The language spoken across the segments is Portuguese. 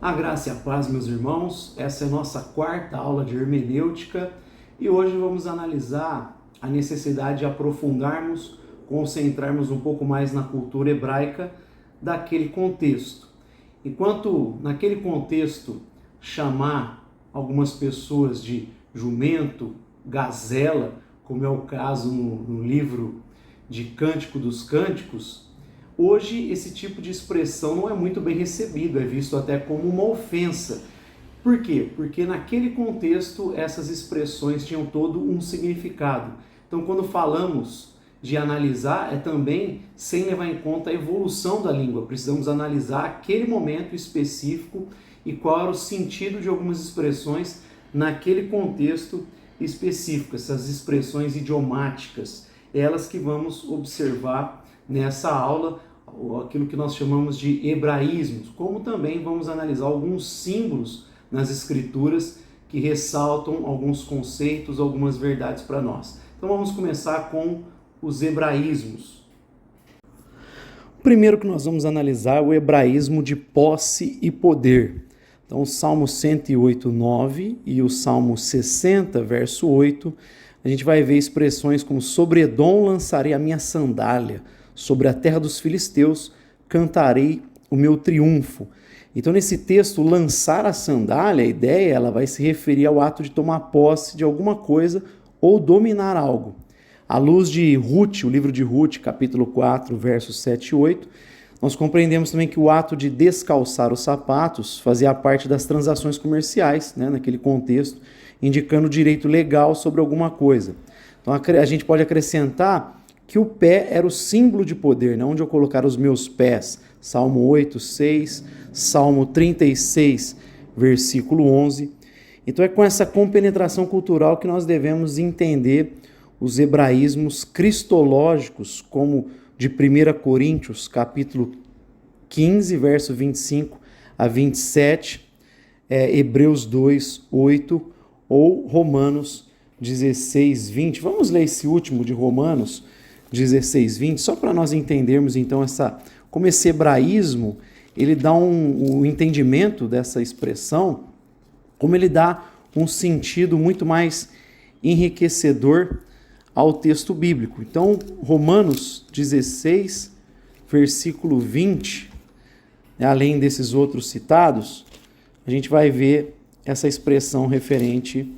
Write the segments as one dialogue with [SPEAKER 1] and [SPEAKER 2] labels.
[SPEAKER 1] A graça e a paz, meus irmãos, essa é a nossa quarta aula de hermenêutica e hoje vamos analisar a necessidade de aprofundarmos, concentrarmos um pouco mais na cultura hebraica daquele contexto. Enquanto naquele contexto chamar algumas pessoas de jumento, gazela, como é o caso no livro de Cântico dos Cânticos, hoje esse tipo de expressão não é muito bem recebido, é visto até como uma ofensa. Por quê? Porque naquele contexto essas expressões tinham todo um significado. Então quando falamos de analisar, é também sem levar em conta a evolução da língua. Precisamos analisar aquele momento específico e qual era o sentido de algumas expressões naquele contexto específico, essas expressões idiomáticas, elas que vamos observar nessa aula, aquilo que nós chamamos de hebraísmos, como também vamos analisar alguns símbolos nas escrituras que ressaltam alguns conceitos, algumas verdades para nós. Então vamos começar com os hebraísmos. O primeiro que nós vamos analisar é o hebraísmo de posse e poder. Então o Salmo 108, 9 e o Salmo 60, verso 8, a gente vai ver expressões como: sobre Edom lançarei a minha sandália, sobre a terra dos filisteus cantarei o meu triunfo. Então nesse texto, lançar a sandália, a ideia, ela vai se referir ao ato de tomar posse de alguma coisa ou dominar algo. À luz de Ruth, o livro de Ruth, capítulo 4, versos 7 e 8, nós compreendemos também que o ato de descalçar os sapatos fazia parte das transações comerciais, naquele contexto, indicando direito legal sobre alguma coisa. Então a gente pode acrescentar que o pé era o símbolo de poder, onde eu colocar os meus pés. Salmo 8, 6, Salmo 36, versículo 11. Então é com essa compenetração cultural que nós devemos entender os hebraísmos cristológicos, como de 1 Coríntios, capítulo 15, verso 25 a 27, Hebreus 2, 8, ou Romanos 16, 20. Vamos ler esse último de Romanos 16, 20, só para nós entendermos então como esse hebraísmo, ele dá um entendimento dessa expressão, como ele dá um sentido muito mais enriquecedor ao texto bíblico. Então, Romanos 16, versículo 20, além desses outros citados, a gente vai ver essa expressão referente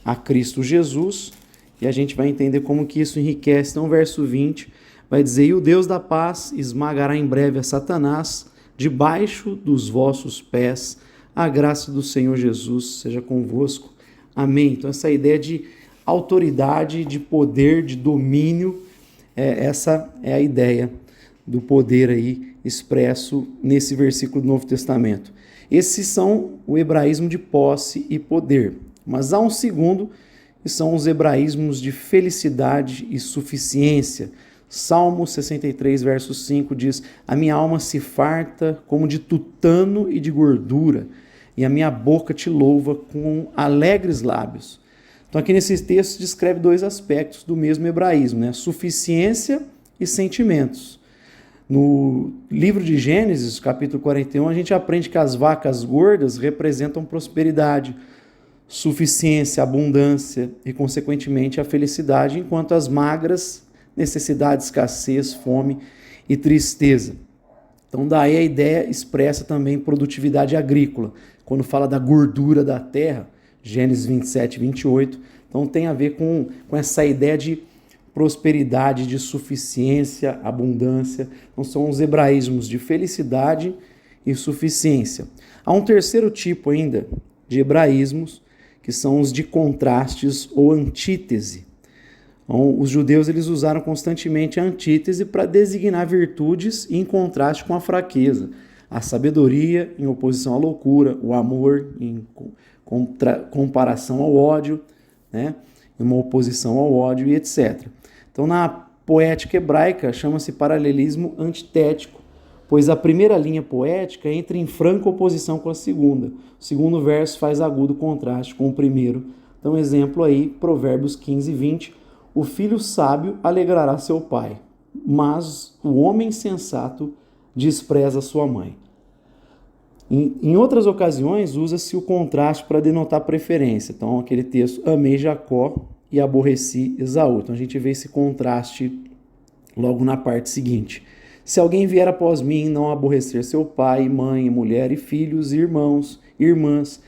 [SPEAKER 1] a Cristo Jesus, e a gente vai entender como que isso enriquece. Então, verso 20 vai dizer: e o Deus da paz esmagará em breve a Satanás debaixo dos vossos pés. A graça do Senhor Jesus seja convosco. Amém. Então, essa ideia de autoridade, de poder, de domínio, essa é a ideia do poder aí expresso nesse versículo do Novo Testamento. Esses são o hebraísmo de posse e poder. Mas há um segundo, que são os hebraísmos de felicidade e suficiência. Salmo 63, verso 5 diz: a minha alma se farta como de tutano e de gordura, e a minha boca te louva com alegres lábios. Então aqui nesse texto descreve dois aspectos do mesmo hebraísmo, suficiência e sentimentos. No livro de Gênesis, capítulo 41, a gente aprende que as vacas gordas representam prosperidade, suficiência, abundância e, consequentemente, a felicidade, enquanto as magras, necessidade, escassez, fome e tristeza. Então, daí a ideia expressa também produtividade agrícola. Quando fala da gordura da terra, Gênesis 27, 28, então tem a ver com essa ideia de prosperidade, de suficiência, abundância. Então, são os hebraísmos de felicidade e suficiência. Há um terceiro tipo ainda de hebraísmos, que são os de contrastes ou antítese. Então, os judeus eles usaram constantemente a antítese para designar virtudes em contraste com a fraqueza, a sabedoria em oposição à loucura, o amor em comparação ao ódio, em uma oposição ao ódio e etc. Então, na poética hebraica, chama-se paralelismo antitético, pois a primeira linha poética entra em franca oposição com a segunda. O segundo verso faz agudo contraste com o primeiro. Então, exemplo aí, Provérbios 15, 20. O filho sábio alegrará seu pai, mas o homem sensato despreza sua mãe. Em outras ocasiões, usa-se o contraste para denotar preferência. Então, aquele texto, amei Jacó e aborreci Esaú. Então, a gente vê esse contraste logo na parte seguinte. Se alguém vier após mim, não aborrecer seu pai, mãe, mulher e filhos, irmãos, irmãs,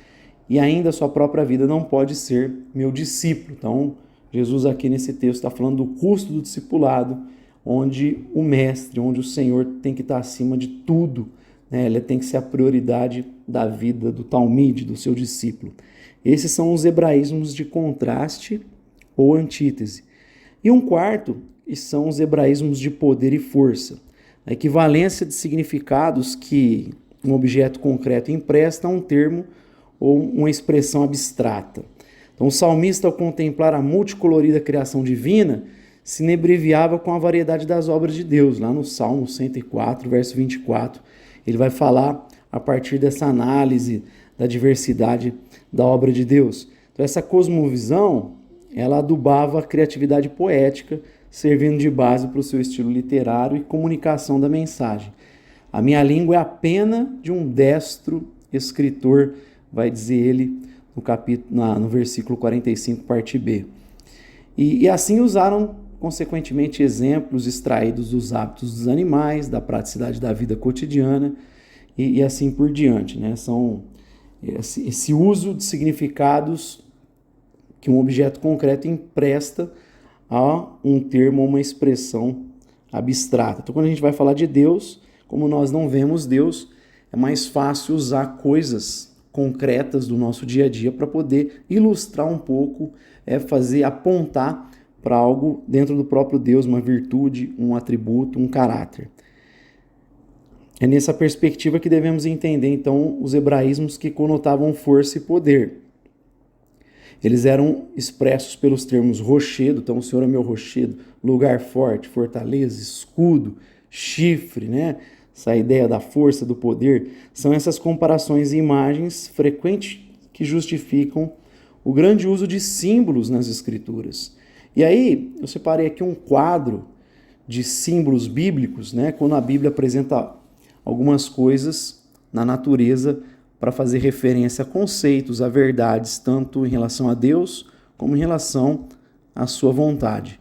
[SPEAKER 1] e ainda sua própria vida, não pode ser meu discípulo. Então, Jesus aqui nesse texto está falando do custo do discipulado, onde o mestre, onde o Senhor tem que estar acima de tudo, né? Ele tem que ser a prioridade da vida do talmide, do seu discípulo. Esses são os hebraísmos de contraste ou antítese. E um quarto são os hebraísmos de poder e força. A equivalência de significados que um objeto concreto empresta a um termo ou uma expressão abstrata. Então, o salmista, ao contemplar a multicolorida criação divina, se inebriviava com a variedade das obras de Deus. Lá no Salmo 104, verso 24, ele vai falar a partir dessa análise da diversidade da obra de Deus. Então, essa cosmovisão, ela adubava a criatividade poética, servindo de base para o seu estilo literário e comunicação da mensagem. A minha língua é a pena de um destro escritor, vai dizer ele no versículo 45, parte B. E assim usaram, consequentemente, exemplos extraídos dos hábitos dos animais, da praticidade da vida cotidiana e assim por diante, né? São esse uso de significados que um objeto concreto empresta a um termo ou uma expressão abstrata. Então, quando a gente vai falar de Deus, como nós não vemos Deus, é mais fácil usar coisas concretas do nosso dia a dia para poder ilustrar um pouco, apontar para algo dentro do próprio Deus, uma virtude, um atributo, um caráter. É nessa perspectiva que devemos entender, então, os hebraísmos que conotavam força e poder. Eles eram expressos pelos termos rochedo, então o Senhor é meu rochedo, lugar forte, fortaleza, escudo, chifre, né? Essa ideia da força, do poder, são essas comparações e imagens frequentes que justificam o grande uso de símbolos nas Escrituras. E aí, eu separei aqui um quadro de símbolos bíblicos, né? Quando a Bíblia apresenta algumas coisas na natureza para fazer referência a conceitos, a verdades, tanto em relação a Deus como em relação à sua vontade.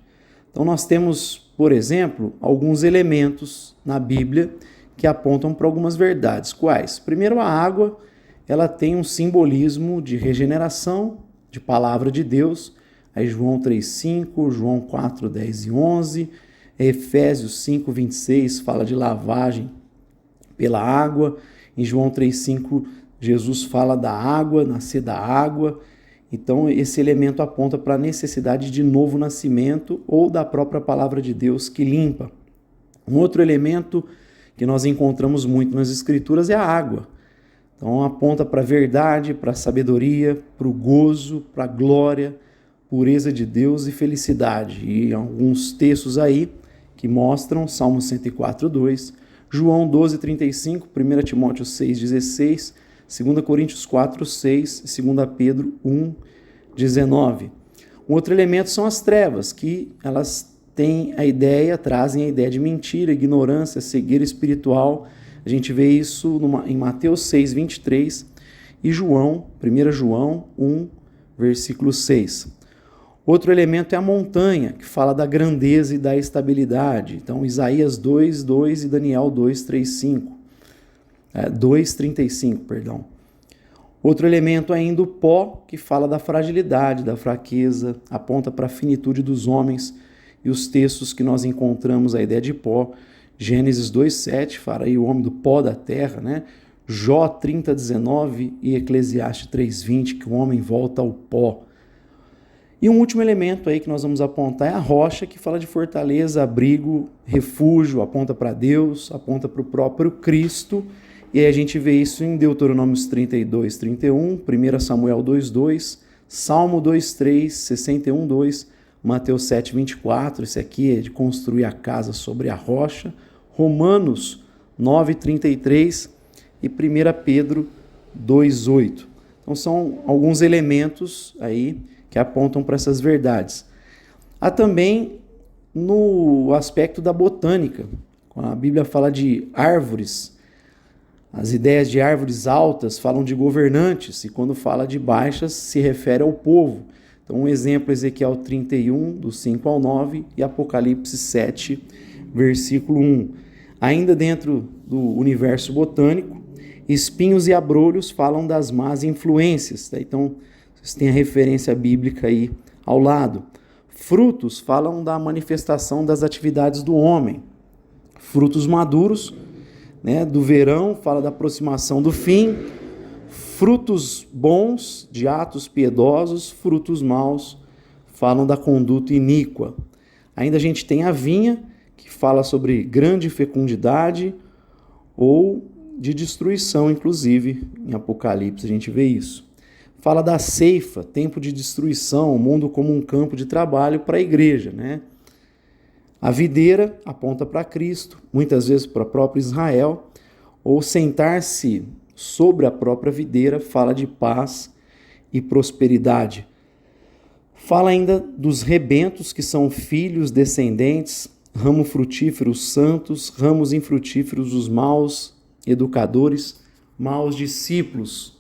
[SPEAKER 1] Então nós temos, por exemplo, alguns elementos na Bíblia que apontam para algumas verdades. Quais? Primeiro, a água, ela tem um simbolismo de regeneração, de palavra de Deus. Aí João 3,5, João 4, 10 e 11, Efésios 5, 26 fala de lavagem pela água. Em João 3,5, Jesus fala da água, nascer da água. Então, esse elemento aponta para a necessidade de novo nascimento ou da própria palavra de Deus que limpa. Um outro elemento que nós encontramos muito nas Escrituras é a água. Então, aponta para a verdade, para a sabedoria, para o gozo, para a glória, pureza de Deus e felicidade. E alguns textos aí que mostram, Salmo 104, 2, João 12, 35, 1 Timóteo 6, 16, 2 Coríntios 4, 6 e 2 Pedro 1, 19. Um outro elemento são as trevas, que elas trazem a ideia de mentira, ignorância, cegueira espiritual. A gente vê isso em Mateus 6, 23 e 1 João 1, versículo 6. Outro elemento é a montanha, que fala da grandeza e da estabilidade. Então, Isaías 2, 2 e Daniel 2, 3, 5. 2:35, perdão. Outro elemento ainda o pó, que fala da fragilidade, da fraqueza, aponta para a finitude dos homens, e os textos que nós encontramos a ideia de pó, Gênesis 2:7 fala aí o homem do pó da terra, né? Jó 30:19 e Eclesiastes 3:20, que o homem volta ao pó. E um último elemento aí que nós vamos apontar é a rocha, que fala de fortaleza, abrigo, refúgio, aponta para Deus, aponta para o próprio Cristo. E aí a gente vê isso em Deuteronômios 32, 31, 1 Samuel 2, 2, Salmo 2, 3, 61, 2, Mateus 7, 24, esse aqui é de construir a casa sobre a rocha, Romanos 9, 33 e 1 Pedro 2, 8. Então são alguns elementos aí que apontam para essas verdades. Há também no aspecto da botânica, quando a Bíblia fala de árvores, As ideias de árvores altas falam de governantes, e quando fala de baixas, se refere ao povo. Então, um exemplo, Ezequiel 31, do 5 ao 9, e Apocalipse 7, versículo 1. Ainda dentro do universo botânico, espinhos e abrolhos falam das más influências. Tá? Então, vocês têm a referência bíblica aí ao lado. Frutos falam da manifestação das atividades do homem. Frutos maduros, do verão, fala da aproximação do fim. Frutos bons, de atos piedosos. Frutos maus, falam da conduta iníqua. Ainda a gente tem a vinha, que fala sobre grande fecundidade ou de destruição, inclusive, em Apocalipse a gente vê isso. Fala da ceifa, tempo de destruição, o mundo como um campo de trabalho para a igreja, A videira aponta para Cristo, muitas vezes para o próprio Israel, ou sentar-se sobre a própria videira fala de paz e prosperidade. Fala ainda dos rebentos, que são filhos descendentes, ramo frutífero os santos, ramos infrutíferos os maus educadores, maus discípulos.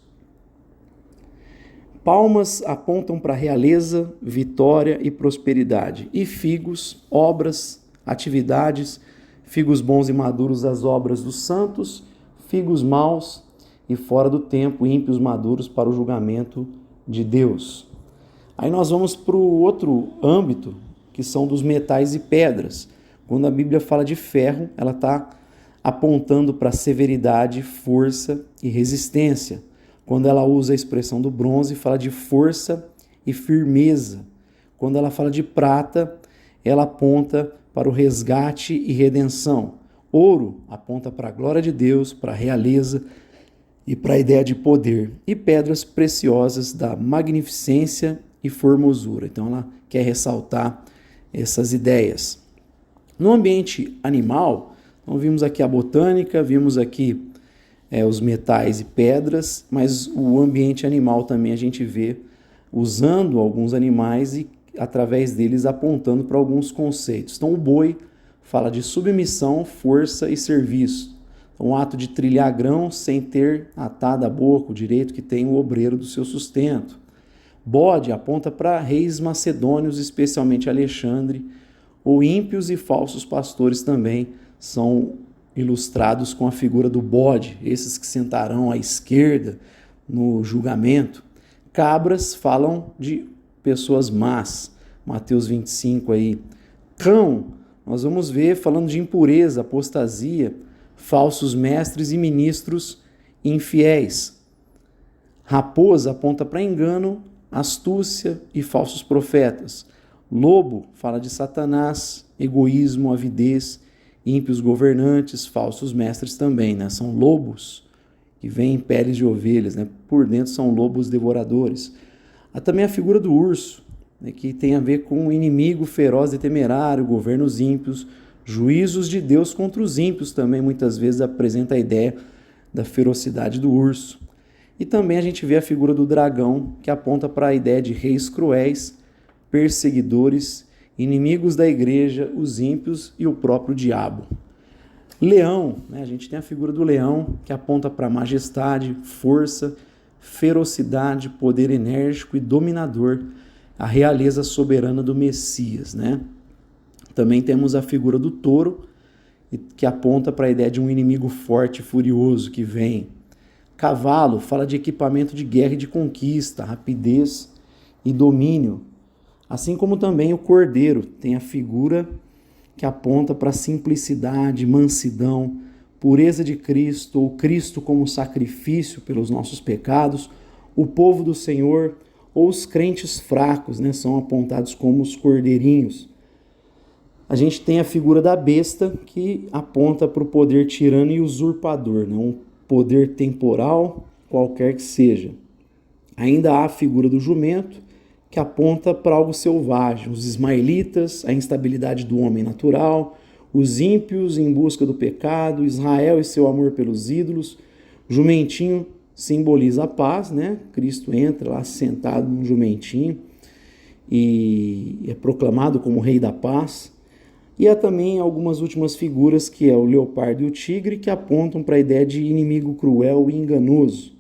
[SPEAKER 1] Palmas apontam para realeza, vitória e prosperidade. E figos, obras, atividades, figos bons e maduros as obras dos santos, figos maus e fora do tempo, ímpios maduros para o julgamento de Deus. Aí nós vamos para o outro âmbito, que são dos metais e pedras. Quando a Bíblia fala de ferro, ela está apontando para severidade, força e resistência. Quando ela usa a expressão do bronze, fala de força e firmeza. Quando ela fala de prata, ela aponta para o resgate e redenção. Ouro aponta para a glória de Deus, para a realeza e para a ideia de poder. E pedras preciosas da magnificência e formosura. Então ela quer ressaltar essas ideias. No ambiente animal, então vimos aqui a botânica, vimos aqui os metais e pedras, mas o ambiente animal também a gente vê usando alguns animais e através deles apontando para alguns conceitos. Então o boi fala de submissão, força e serviço. Então, o ato de trilhar grão sem ter atado a boca, o direito que tem o obreiro do seu sustento. Bode aponta para reis macedônios, especialmente Alexandre, ou ímpios e falsos pastores também são ilustrados com a figura do bode, esses que sentarão à esquerda no julgamento. Cabras falam de pessoas más, Mateus 25 aí. Cão, nós vamos ver falando de impureza, apostasia, falsos mestres e ministros infiéis. Raposa aponta para engano, astúcia e falsos profetas. Lobo fala de Satanás, egoísmo, avidez, ímpios governantes, falsos mestres também, São lobos que vêm em peles de ovelhas, Por dentro são lobos devoradores. Há também a figura do urso, que tem a ver com o inimigo feroz e temerário, governos ímpios, juízos de Deus contra os ímpios também, muitas vezes apresenta a ideia da ferocidade do urso. E também a gente vê a figura do dragão, que aponta para a ideia de reis cruéis, perseguidores, inimigos da igreja, os ímpios e o próprio diabo. Leão, a gente tem a figura do leão, que aponta para majestade, força, ferocidade, poder enérgico e dominador, a realeza soberana do Messias, Também temos a figura do touro, que aponta para a ideia de um inimigo forte e furioso que vem. Cavalo fala de equipamento de guerra e de conquista, rapidez e domínio. Assim como também o cordeiro tem a figura que aponta para a simplicidade, mansidão, pureza de Cristo, ou Cristo como sacrifício pelos nossos pecados, o povo do Senhor, ou os crentes fracos, são apontados como os cordeirinhos. A gente tem a figura da besta, que aponta para o poder tirano e usurpador, um poder temporal, qualquer que seja. Ainda há a figura do jumento, que aponta para algo selvagem, os ismaelitas, a instabilidade do homem natural, os ímpios em busca do pecado, Israel e seu amor pelos ídolos. O jumentinho simboliza a paz, Cristo entra lá sentado num jumentinho e é proclamado como rei da paz. E há também algumas últimas figuras, que é o leopardo e o tigre, que apontam para a ideia de inimigo cruel e enganoso,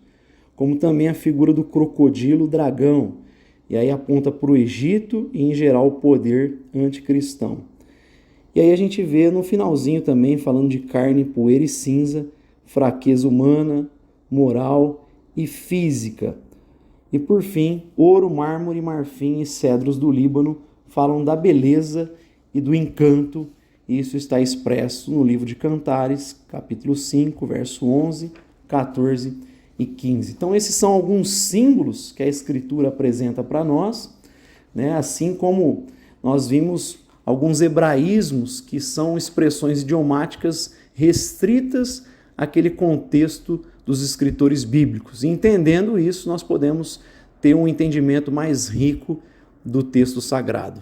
[SPEAKER 1] como também a figura do crocodilo dragão, e aí aponta para o Egito e, em geral, o poder anticristão. E aí a gente vê no finalzinho também, falando de carne, poeira e cinza, fraqueza humana, moral e física. E por fim, ouro, mármore, marfim e cedros do Líbano falam da beleza e do encanto. Isso está expresso no livro de Cantares, capítulo 5, verso 11, 14 e 15. Então esses são alguns símbolos que a Escritura apresenta para nós, né? Assim como nós vimos alguns hebraísmos que são expressões idiomáticas restritas àquele contexto dos escritores bíblicos. E entendendo isso, nós podemos ter um entendimento mais rico do texto sagrado.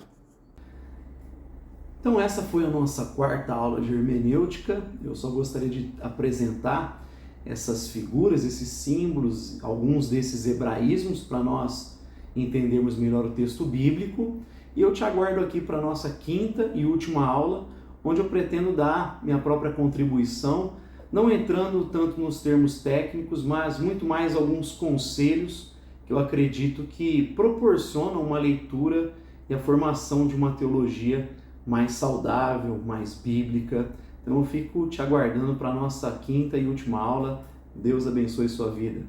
[SPEAKER 1] Então essa foi a nossa quarta aula de hermenêutica. Eu só gostaria de apresentar essas figuras, esses símbolos, alguns desses hebraísmos para nós entendermos melhor o texto bíblico. E eu te aguardo aqui para a nossa quinta e última aula, onde eu pretendo dar minha própria contribuição, não entrando tanto nos termos técnicos, mas muito mais alguns conselhos que eu acredito que proporcionam uma leitura e a formação de uma teologia mais saudável, mais bíblica. Então eu fico te aguardando para a nossa quinta e última aula. Deus abençoe sua vida.